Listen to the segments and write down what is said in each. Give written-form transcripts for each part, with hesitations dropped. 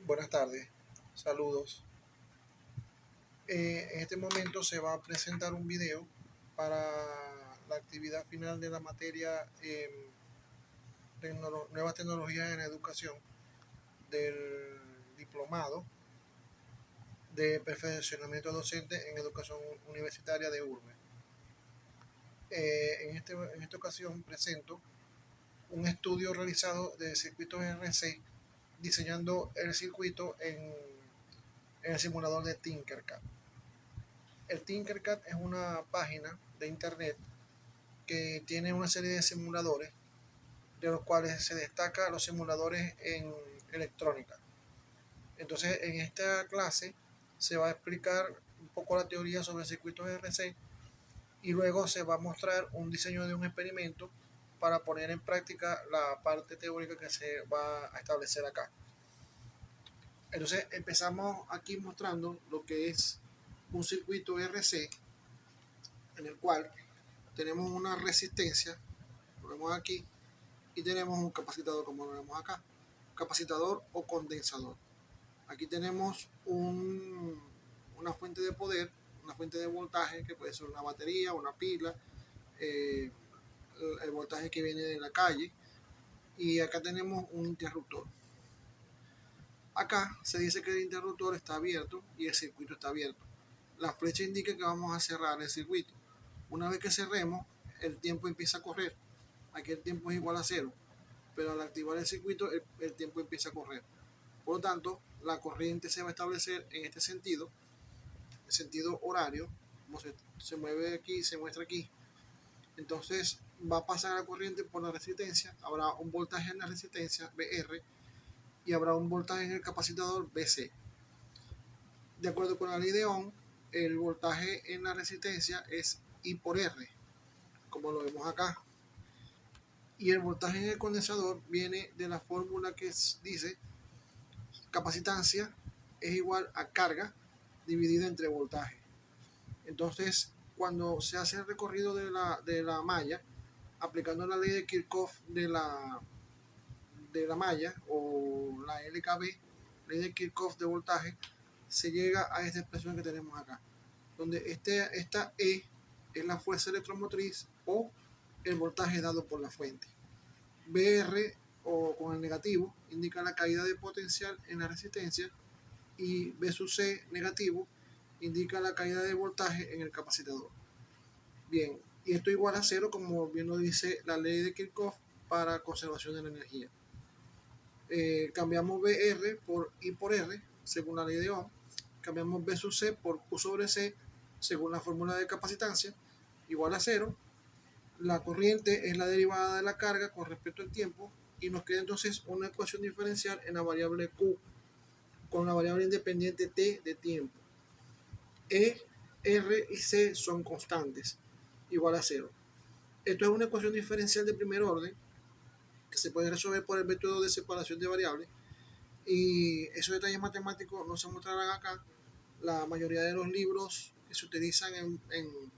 Buenas tardes, saludos. En este momento se va a presentar un video para la actividad final de la materia Nuevas Tecnologías en Educación del Diplomado de Perfeccionamiento Docente en Educación Universitaria de URBE. En esta ocasión presento un estudio realizado de circuitos RC diseñando el circuito en el simulador de Tinkercad. El Tinkercad es una página de internet que tiene una serie de simuladores, de los cuales se destaca los simuladores en electrónica. Entonces, en esta clase se va a explicar un poco la teoría sobre circuitos RC y luego se va a mostrar un diseño de un experimento para poner en práctica la parte teórica que se va a establecer acá. Entonces, empezamos aquí mostrando lo que es un circuito RC en el cual tenemos una resistencia, lo vemos aquí, y tenemos un capacisador como lo vemos acá, capacisador o condensador. Aquí tenemos una fuente de poder, una fuente de voltaje que puede ser una batería, una pila, eh, el voltaje que viene de la calle, y acá tenemos un interruptor. Acá se dice que el interruptor está abierto y el circuito está abierto. La flecha indica que vamos a cerrar el circuito. Una vez que cerremos, el tiempo empieza a correr. Aquí el tiempo es igual a 0, pero al activar el circuito el tiempo empieza a correr. Por lo tanto, la corriente se va a establecer en este sentido, el sentido horario, como se mueve aquí, se muestra aquí. Entonces va a pasar la corriente por la resistencia, habrá un voltaje en la resistencia BR y habrá un voltaje en el capacitador BC. De acuerdo con la ley de Ohm, el voltaje en la resistencia es I por R, como lo vemos acá. Y el voltaje en el condensador viene de la fórmula que dice capacitancia es igual a carga dividida entre voltaje. Entonces, cuando se hace el recorrido de la malla, aplicando la ley de Kirchhoff de la malla o la LKB, ley de Kirchhoff de voltaje, se llega a esta expresión que tenemos acá, donde esta E es la fuerza electromotriz o el voltaje dado por la fuente. BR o con el negativo indica la caída de potencial en la resistencia y B sub C negativo indica la caída de voltaje en el capacitador. Bien, y esto igual a 0 como bien lo dice la ley de Kirchhoff para conservación de la energía. Cambiamos BR por I por R según la ley de Ohm, cambiamos B sub C por Q sobre C según la fórmula de capacitancia, igual a 0. La corriente es la derivada de la carga con respecto al tiempo y nos queda entonces una ecuación diferencial en la variable Q con la variable independiente T de tiempo. E, R y C son constantes, igual a 0. Esto es una ecuación diferencial de primer orden que se puede resolver por el método de separación de variables y esos detalles matemáticos no se mostrarán acá. La mayoría de los libros que se utilizan en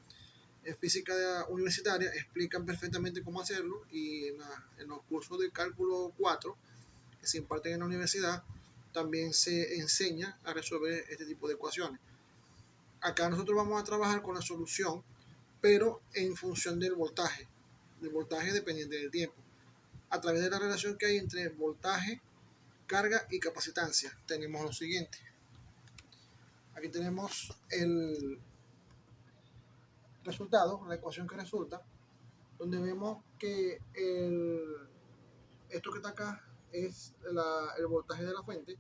física universitaria explican perfectamente cómo hacerlo y en los cursos de cálculo 4 que se imparten en la universidad también se enseña a resolver este tipo de ecuaciones. Acá nosotros vamos a trabajar con la solución, pero en función del voltaje dependiente del tiempo, a través de la relación que hay entre voltaje, carga y capacitancia. Tenemos lo siguiente. Aquí tenemos el resultado, la ecuación que resulta, donde vemos que esto que está acá es el voltaje de la fuente.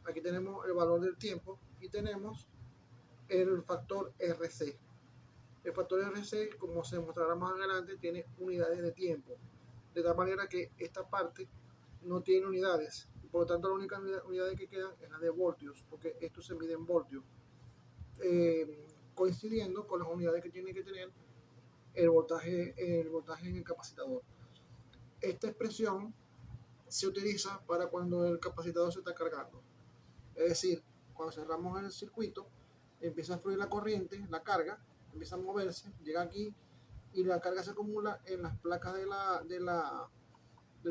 Aquí tenemos el valor del tiempo y tenemos el factor RC. El factor RC, como se mostrará más adelante, tiene unidades de tiempo, de tal manera que esta parte no tiene unidades. Por lo tanto, la única unidad que queda es la de voltios, porque esto se mide en voltios, coincidiendo con las unidades que tiene que tener el voltaje en el capacitador. Esta expresión se utiliza para cuando el capacitador se está cargando. Es decir, cuando cerramos el circuito, empieza a fluir la corriente, la carga, empieza a moverse, llega aquí y la carga se acumula en las placas del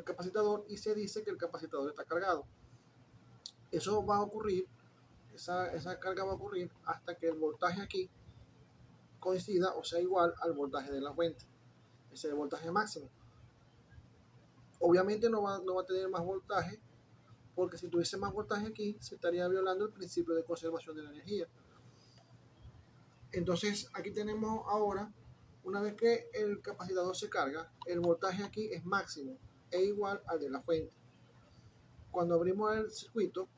capacitador y se dice que el capacitador está cargado. Eso va a ocurrir, esa carga va a ocurrir hasta que el voltaje aquí coincida o sea igual al voltaje de la fuente. Ese es el voltaje máximo. Obviamente no va a tener más voltaje, porque si tuviese más voltaje aquí, se estaría violando el principio de conservación de la energía. Entonces, aquí tenemos ahora, una vez que el capacitador se carga, el voltaje aquí es máximo, es igual al de la fuente. Cuando abrimos el circuito,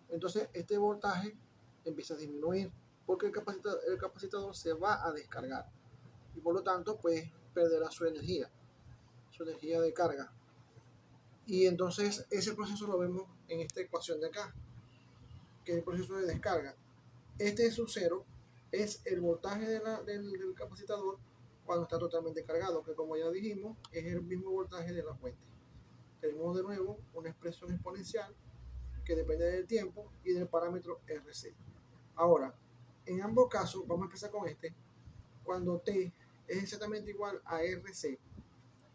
entonces este voltaje empieza a disminuir, porque el capacitador se va a descargar y por lo tanto pues perderá su energía de carga. Y entonces ese proceso lo vemos en esta ecuación de acá, que es el proceso de descarga. Este es su cero, es el voltaje del capacitador cuando está totalmente cargado, que como ya dijimos es el mismo voltaje de la fuente. Tenemos de nuevo una expresión exponencial que depende del tiempo y del parámetro RC. Ahora, en ambos casos, vamos a empezar con este, cuando T es exactamente igual a RC,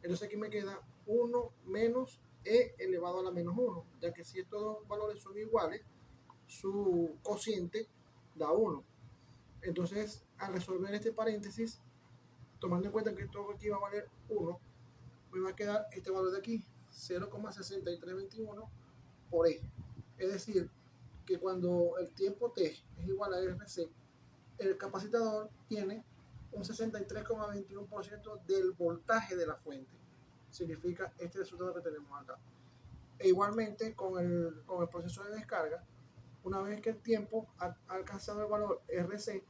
entonces aquí me queda 1 menos E elevado a la menos 1, ya que si estos dos valores son iguales, su cociente da 1. Entonces, al resolver este paréntesis, tomando en cuenta que esto aquí va a valer 1, me va a quedar este valor de aquí, 0,6321 por E. Es decir, que cuando el tiempo T es igual a RC, el capacitador tiene un 63,21% del voltaje de la fuente. Significa este resultado que tenemos acá. E igualmente con el proceso de descarga, una vez que el tiempo ha alcanzado el valor RC,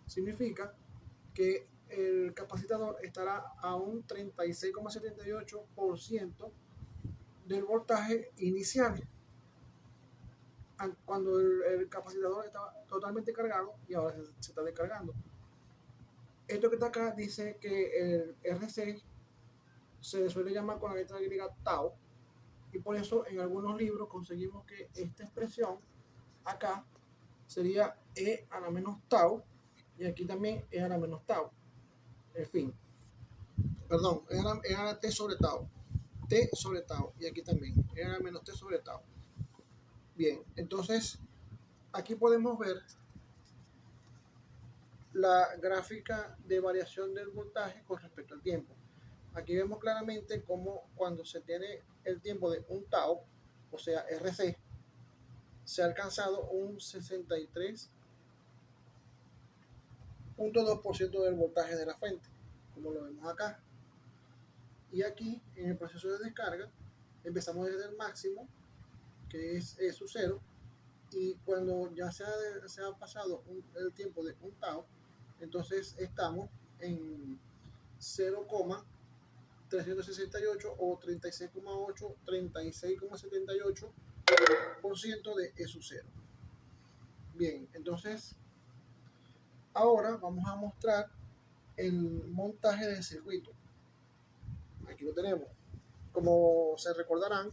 significa que el capacitador estará a un 36,78% del voltaje inicial cuando el capacitador estaba totalmente cargado y ahora se está descargando. Esto que está acá dice que el RC se suele llamar con la letra griega tau, y por eso en algunos libros conseguimos que esta expresión acá sería E a la menos tau, y aquí también E a la menos tau. En fin, perdón, E a la T sobre tau, T sobre tau, y aquí también E a la menos T sobre tau. Bien, entonces aquí podemos ver la gráfica de variación del voltaje con respecto al tiempo. Aquí vemos claramente cómo cuando se tiene el tiempo de un tau, o sea RC, se ha alcanzado un 63,2% del voltaje de la fuente, como lo vemos acá. Y aquí en el proceso de descarga empezamos desde el máximo, que es su cero, y cuando ya se ha pasado el tiempo de un tau, entonces estamos en 0,368 o 36,78% de E sub 0. Bien, entonces ahora vamos a mostrar el montaje del circuito. Aquí lo tenemos. Como se recordarán,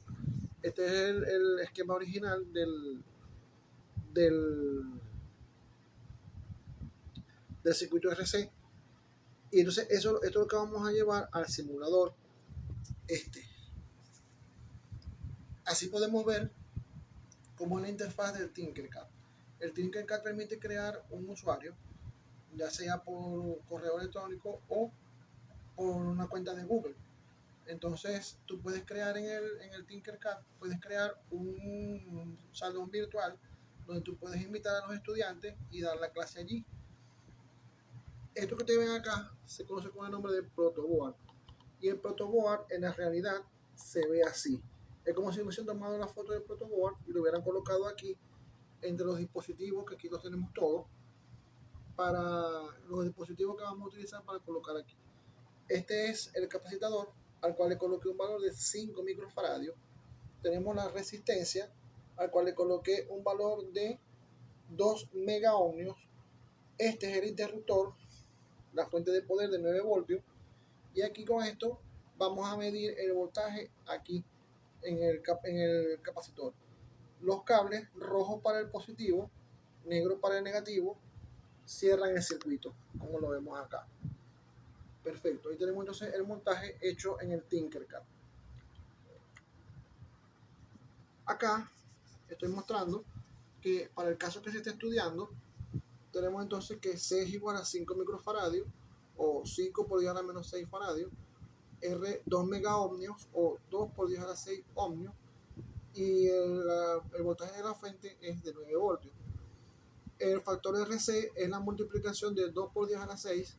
este es el esquema original del circuito RC. Y entonces esto es lo que vamos a llevar al simulador. Así podemos ver cómo es la interfaz del Tinkercad. El Tinkercad permite crear un usuario, ya sea por correo electrónico o por una cuenta de Google. Entonces tú puedes crear en el Tinkercad, puedes crear un salón virtual donde tú puedes invitar a los estudiantes y dar la clase allí. Esto que te ven acá se conoce con el nombre de protoboard, y el protoboard en la realidad se ve así. Es como si hubiesen tomado la foto del protoboard y lo hubieran colocado aquí entre los dispositivos, que aquí los tenemos todos, para los dispositivos que vamos a utilizar para colocar aquí. Este es el capacitador al cual le coloqué un valor de 5 microfaradios. Tenemos la resistencia al cual le coloqué un valor de 2 megaohmios. Este es el interruptor, la fuente de poder de 9 voltios. Y aquí con esto vamos a medir el voltaje aquí en el capacitor. Los cables rojos para el positivo, negro para el negativo, cierran el circuito, como lo vemos acá. Perfecto, ahí tenemos entonces el montaje hecho en el Tinkercad. Acá estoy mostrando que para el caso que se esté estudiando, tenemos entonces que C es igual a 5 microfaradios o 5 por 10 a la menos 6 faradios, R 2 megaohmios o 2 por 10 a la 6 ohmios, y el voltaje de la fuente es de 9 voltios. El factor RC es la multiplicación de 2 por 10 a la 6,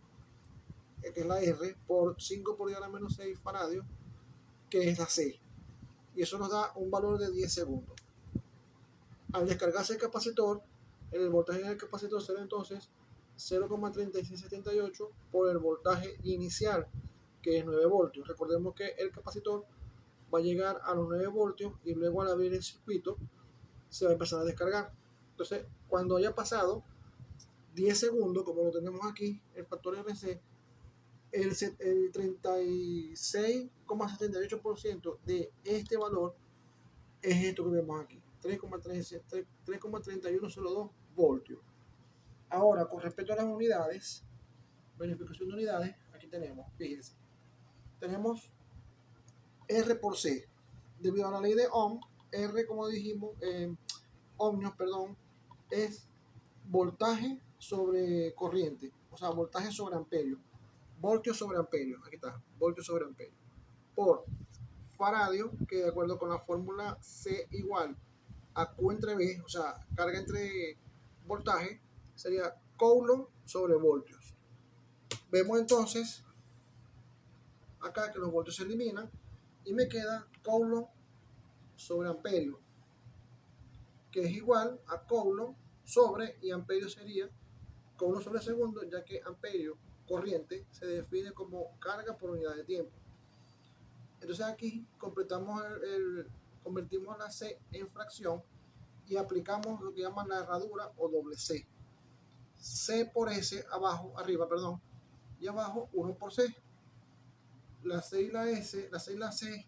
que es la R, por 5 por 10 a la menos 6 faradios, que es la C. Y eso nos da un valor de 10 segundos. Al descargarse el capacitor, el voltaje del capacitor será entonces 0,3678 por el voltaje inicial, que es 9 voltios. Recordemos que el capacitor va a llegar a los 9 voltios y luego al abrir el circuito se va a empezar a descargar. Entonces, cuando haya pasado 10 segundos, como lo tenemos aquí, el factor RC, el 36,78% de este valor es esto que vemos aquí, 3,3102 voltios. Ahora, con respecto a las unidades, verificación de unidades, aquí tenemos, fíjense, tenemos R por C. Debido a la ley de Ohm, R, como dijimos, ohmios, perdón, es voltaje sobre corriente, o sea, voltaje sobre amperio, voltios sobre amperio, aquí está, voltios sobre amperio, por faradio, que de acuerdo con la fórmula C igual a Q entre V, o sea, carga entre voltaje, sería Coulomb sobre voltios. Vemos entonces acá que los voltios se eliminan y me queda Coulomb sobre amperio, que es igual a Coulomb sobre, y amperio sería Coulomb sobre segundo, ya que amperio, corriente, se define como carga por unidad de tiempo. Entonces aquí convertimos la C en fracción y aplicamos lo que llaman la herradura o doble C. C por S arriba, y abajo 1 por C. La C y la S, la C y la C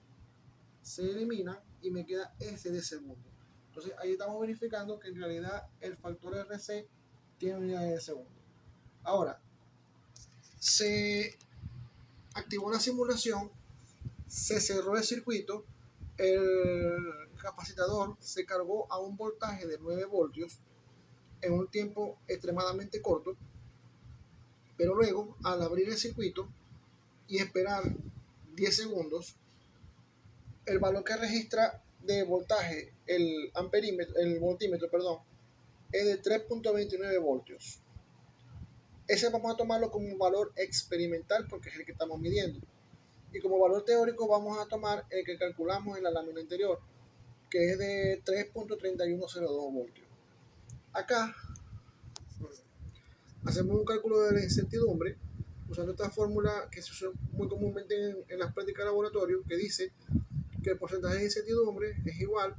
se eliminan y me queda S de segundo. Entonces ahí estamos verificando que en realidad el factor RC tiene unidades de segundo. Ahora, se activó la simulación, se cerró el circuito, el capacitador se cargó a un voltaje de 9 voltios en un tiempo extremadamente corto, pero luego al abrir el circuito y esperar 10 segundos, el valor que registra de voltaje el voltímetro, es de 3.29 voltios. Ese vamos a tomarlo como un valor experimental porque es el que estamos midiendo. Y como valor teórico vamos a tomar el que calculamos en la lámina anterior, que es de 3.3102 voltios. Acá hacemos un cálculo de la incertidumbre usando esta fórmula que se usa muy comúnmente en las prácticas de laboratorio, que dice que el porcentaje de incertidumbre es igual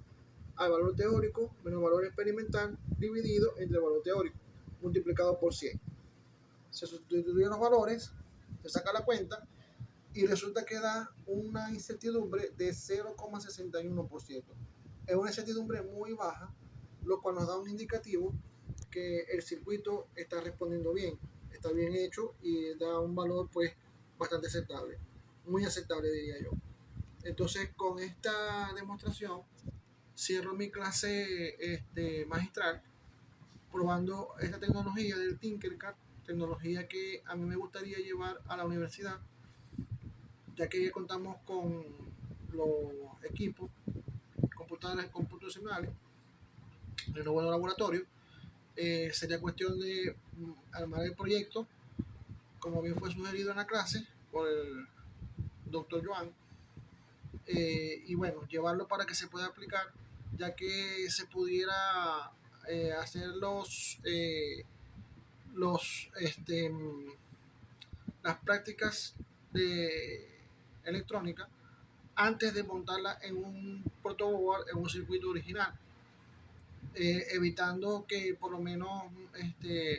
al valor teórico menos el valor experimental dividido entre el valor teórico multiplicado por 100. Se sustituyen los valores, se saca la cuenta y resulta que da una incertidumbre de 0,61%. Es una incertidumbre muy baja, lo cual nos da un indicativo que el circuito está respondiendo bien, está bien hecho y da un valor pues bastante aceptable, muy aceptable diría yo. Entonces con esta demostración cierro mi clase magistral probando esta tecnología del Tinkercad, tecnología que a mí me gustaría llevar a la universidad, ya que ya contamos con los equipos computacionales en un buen laboratorio. Sería cuestión de armar el proyecto, como bien fue sugerido en la clase por el doctor Joan, y bueno, llevarlo para que se pueda aplicar, ya que se pudiera hacer las prácticas de electrónica antes de montarla en un protoboard, en un circuito original, evitando que por lo menos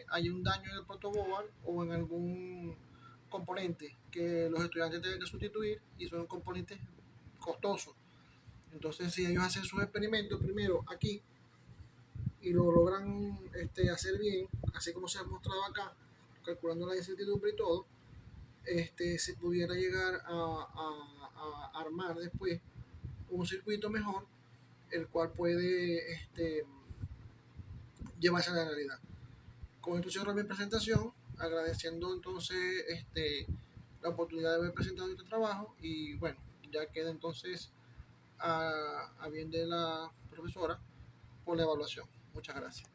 haya un daño en el protoboard o en algún componente que los estudiantes tienen que sustituir y son componentes costosos. Entonces, si ellos hacen sus experimentos primero aquí y lo logran hacer bien, así como se ha mostrado acá, calculando la incertidumbre y todo, se pudiera llegar a armar después un circuito mejor, el cual puede llevarse a la realidad. Con esto cierro mi presentación, agradeciendo entonces la oportunidad de haber presentado este trabajo y bueno, ya queda entonces a bien de la profesora por la evaluación. Muchas gracias.